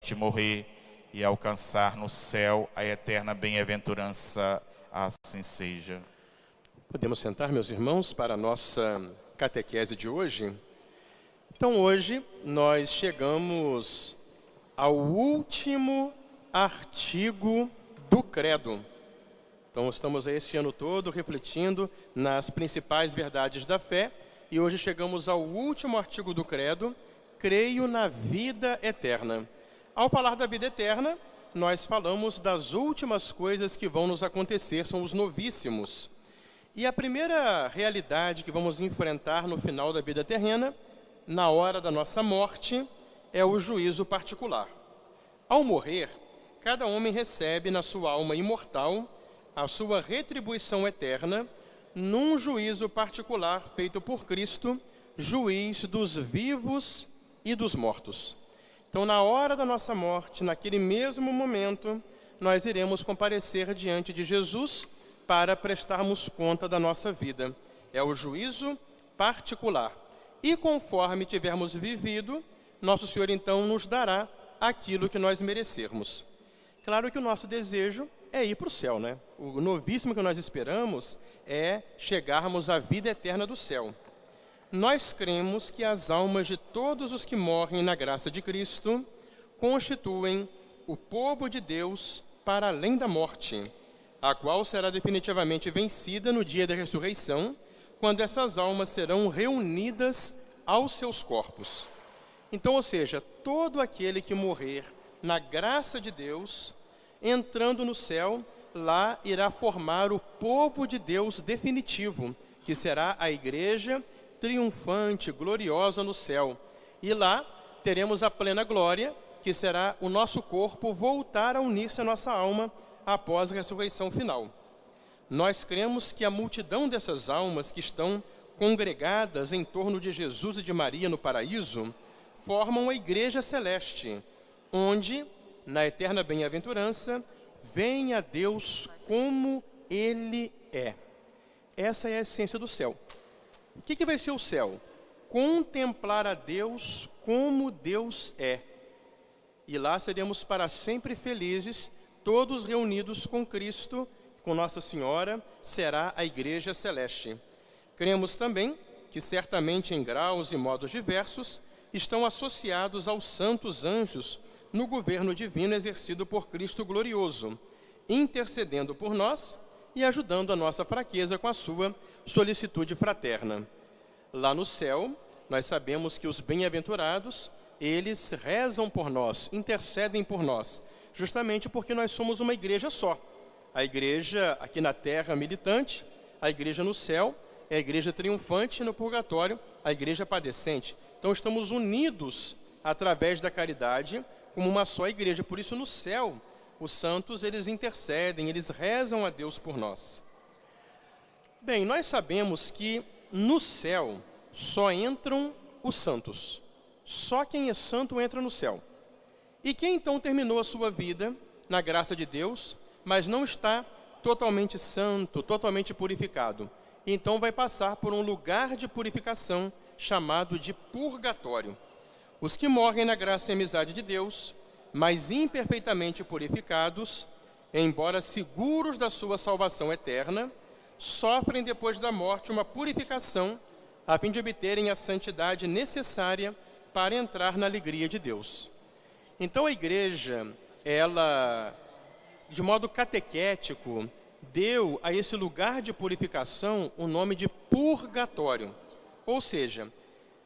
eternamente morrer e alcançar no céu a eterna bem-aventurança. Assim seja. Podemos sentar, meus irmãos, para a nossa catequese de hoje? Então, hoje, nós chegamos ao último artigo do Credo. Então, estamos esse ano todo refletindo nas principais verdades da fé, e hoje chegamos ao último artigo do Credo: creio na vida eterna. Ao falar da vida eterna, nós falamos das últimas coisas que vão nos acontecer, são os novíssimos. E a primeira realidade que vamos enfrentar no final da vida terrena, na hora da nossa morte, é o juízo particular. Ao morrer, cada homem recebe na sua alma imortal a sua retribuição eterna num juízo particular feito por Cristo, juiz dos vivos e dos mortos. Então, na hora da nossa morte, naquele mesmo momento, nós iremos comparecer diante de Jesus para prestarmos conta da nossa vida. É o juízo particular. E conforme tivermos vivido, nosso Senhor então nos dará aquilo que nós merecermos. Claro que o nosso desejo é ir para o céu, né? O novíssimo que nós esperamos é chegarmos à vida eterna do céu. Nós cremos que as almas de todos os que morrem na graça de Cristo constituem o povo de Deus para além da morte, a qual será definitivamente vencida no dia da ressurreição, quando essas almas serão reunidas aos seus corpos. Então, ou seja, todo aquele que morrer na graça de Deus, entrando no céu, lá irá formar o povo de Deus definitivo, que será a igreja triunfante, gloriosa no céu. E lá teremos a plena glória, que será o nosso corpo voltar a unir-se à nossa alma após a ressurreição final. Nós cremos que a multidão dessas almas que estão congregadas em torno de Jesus e de Maria no paraíso formam a igreja celeste, onde, na eterna bem-aventurança, venha Deus como Ele é. Essa é a essência do céu. O que vai ser o céu? Contemplar a Deus como Deus é. E lá seremos para sempre felizes, todos reunidos com Cristo, com Nossa Senhora, será a igreja celeste. Cremos também que certamente em graus e modos diversos estão associados aos santos anjos no governo divino exercido por Cristo glorioso, intercedendo por nós e ajudando a nossa fraqueza com a sua solicitude fraterna. Lá no céu, nós sabemos que os bem-aventurados, eles rezam por nós, intercedem por nós, justamente porque nós somos uma igreja só. A igreja aqui na terra militante, a igreja no céu, é a igreja triunfante, no purgatório, a igreja padecente. Então estamos unidos através da caridade como uma só igreja. Por isso no céu, os santos, eles intercedem, eles rezam a Deus por nós. Bem, nós sabemos que no céu só entram os santos. Só quem é santo entra no céu. E quem então terminou a sua vida na graça de Deus, mas não está totalmente santo, totalmente purificado, então vai passar por um lugar de purificação chamado de purgatório. Os que morrem na graça e amizade de Deus, mas imperfeitamente purificados, embora seguros da sua salvação eterna, sofrem depois da morte uma purificação a fim de obterem a santidade necessária para entrar na alegria de Deus. Então a igreja, ela, de modo catequético, deu a esse lugar de purificação o nome de purgatório. Ou seja,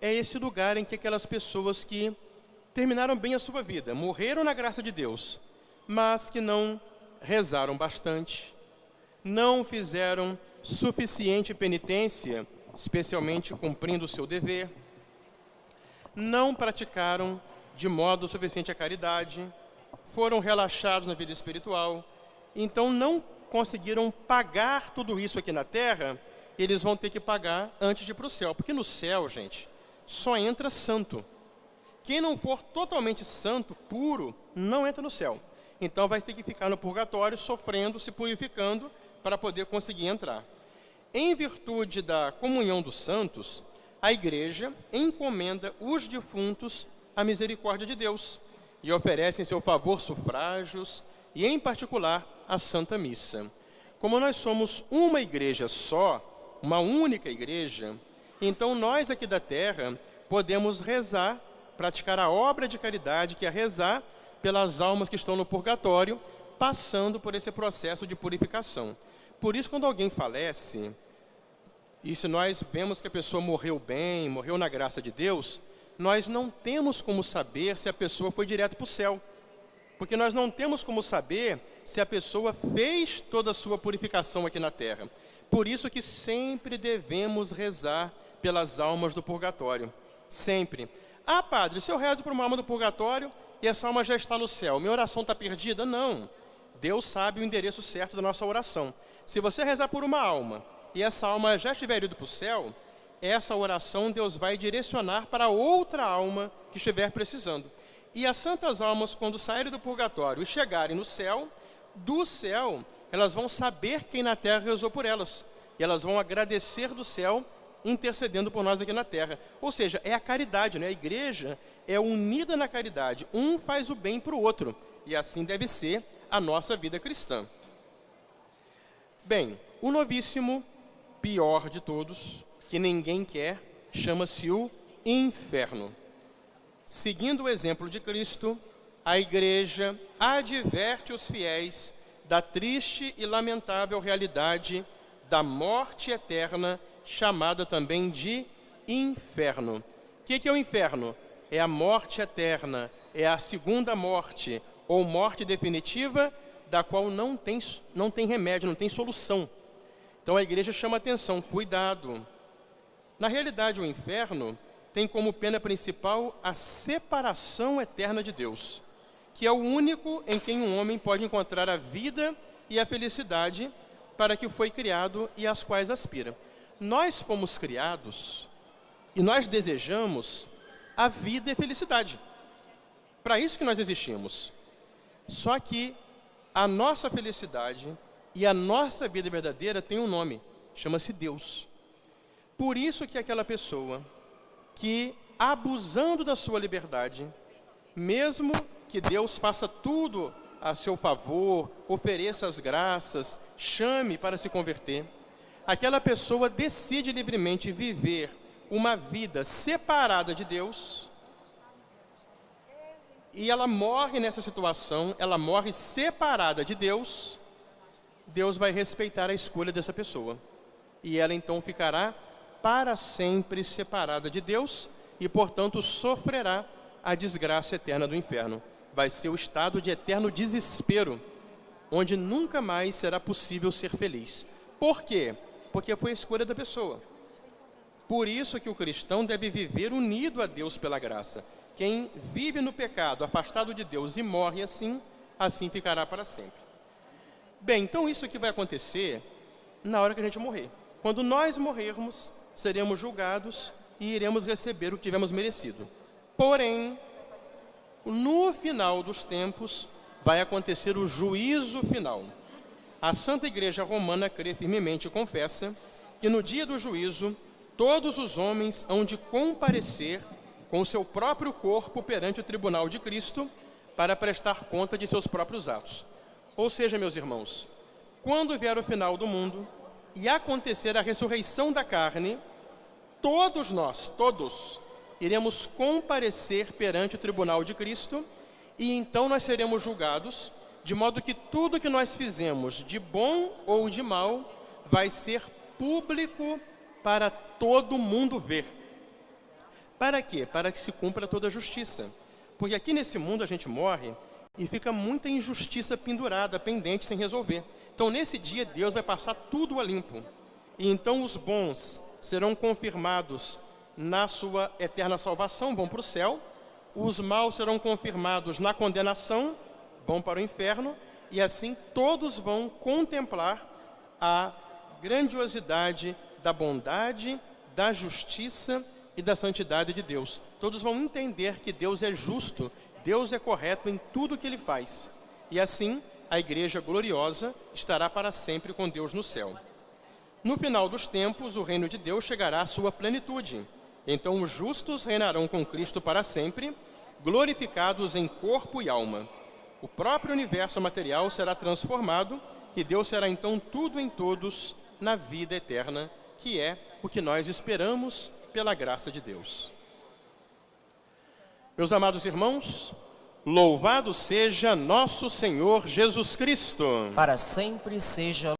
é esse lugar em que aquelas pessoas que terminaram bem a sua vida, morreram na graça de Deus, mas que não rezaram bastante, não fizeram suficiente penitência, especialmente cumprindo o seu dever, não praticaram de modo suficiente a caridade, foram relaxados na vida espiritual, então não conseguiram pagar tudo isso aqui na terra, eles vão ter que pagar antes de ir para o céu. Porque no céu, gente, só entra santo. Quem não for totalmente santo, puro, não entra no céu. Então vai ter que ficar no purgatório, sofrendo, se purificando, para poder conseguir entrar. Em virtude da comunhão dos santos, a igreja encomenda os defuntos à misericórdia de Deus. e oferecem em seu favor sufrágios e, em particular, a Santa Missa. Como nós somos uma igreja só, uma única igreja, então nós aqui da terra podemos rezar, praticar a obra de caridade, que é rezar pelas almas que estão no purgatório, passando por esse processo de purificação. Por isso, quando alguém falece, e se nós vemos que a pessoa morreu bem, morreu na graça de Deus, nós não temos como saber se a pessoa foi direto para o céu. Porque nós não temos como saber se a pessoa fez toda a sua purificação aqui na terra. Por isso que sempre devemos rezar pelas almas do purgatório. Sempre. Ah, padre, se eu rezo por uma alma do purgatório e essa alma já está no céu, minha oração está perdida? Não. Deus sabe o endereço certo da nossa oração. Se você rezar por uma alma e essa alma já estiver indo para o céu, essa oração Deus vai direcionar para outra alma que estiver precisando. E as santas almas, quando saírem do purgatório e chegarem no céu, do céu, elas vão saber quem na terra rezou por elas. E elas vão agradecer do céu, intercedendo por nós aqui na terra. Ou seja, é a caridade, né? A igreja é unida na caridade. Um faz o bem para o outro. E assim deve ser a nossa vida cristã. Bem, o novíssimo, pior de todos, que ninguém quer, chama-se o inferno. Seguindo o exemplo de Cristo, a igreja adverte os fiéis da triste e lamentável realidade da morte eterna, chamada também de inferno. O que é o inferno? É a morte eterna, é a segunda morte, ou morte definitiva, da qual não tem remédio, não tem solução. Então a igreja chama atenção, cuidado. Na realidade, o inferno tem como pena principal a separação eterna de Deus, que é o único em quem um homem pode encontrar a vida e a felicidade para que foi criado e às quais aspira. Nós fomos criados e nós desejamos a vida e a felicidade. Para isso que nós existimos. Só que a nossa felicidade e a nossa vida verdadeira tem um nome, chama-se Deus. Por isso que aquela pessoa que, abusando da sua liberdade, mesmo que Deus faça tudo a seu favor, ofereça as graças, chame para se converter, aquela pessoa decide livremente viver uma vida separada de Deus, e ela morre nessa situação, ela morre separada de Deus, Deus vai respeitar a escolha dessa pessoa. E ela então ficará para sempre separada de Deus e, portanto, sofrerá a desgraça eterna do inferno. Vai ser o estado de eterno desespero, onde nunca mais será possível ser feliz. Por quê? Porque foi a escolha da pessoa. Por isso que o cristão deve viver unido a Deus pela graça. Quem vive no pecado, afastado de Deus e morre assim, assim ficará para sempre. Bem, então isso aqui vai acontecer na hora que a gente morrer. Quando nós morrermos, seremos julgados e iremos receber o que tivemos merecido. Porém, no final dos tempos, vai acontecer o juízo final. A Santa Igreja Romana crê firmemente e confessa que no dia do juízo, todos os homens hão de comparecer com o seu próprio corpo perante o tribunal de Cristo para prestar conta de seus próprios atos. Ou seja, meus irmãos, quando vier o final do mundo e acontecer a ressurreição da carne, todos nós, todos, iremos comparecer perante o tribunal de Cristo e então nós seremos julgados, de modo que tudo que nós fizemos, de bom ou de mal, vai ser público para todo mundo ver. Para quê? Para que se cumpra toda a justiça. Porque aqui nesse mundo a gente morre e fica muita injustiça pendurada, pendente, sem resolver. Então, nesse dia, Deus vai passar tudo a limpo. E então os bons serão confirmados na sua eterna salvação, vão para o céu. Os maus serão confirmados na condenação, vão para o inferno. E assim todos vão contemplar a grandiosidade da bondade, da justiça e da santidade de Deus. Todos vão entender que Deus é justo, Deus é correto em tudo que Ele faz. E assim, a igreja gloriosa estará para sempre com Deus no céu. No final dos tempos, o reino de Deus chegará à sua plenitude. Então os justos reinarão com Cristo para sempre, glorificados em corpo e alma. O próprio universo material será transformado e Deus será então tudo em todos na vida eterna, que é o que nós esperamos pela graça de Deus. Meus amados irmãos, louvado seja nosso Senhor Jesus Cristo. Para sempre seja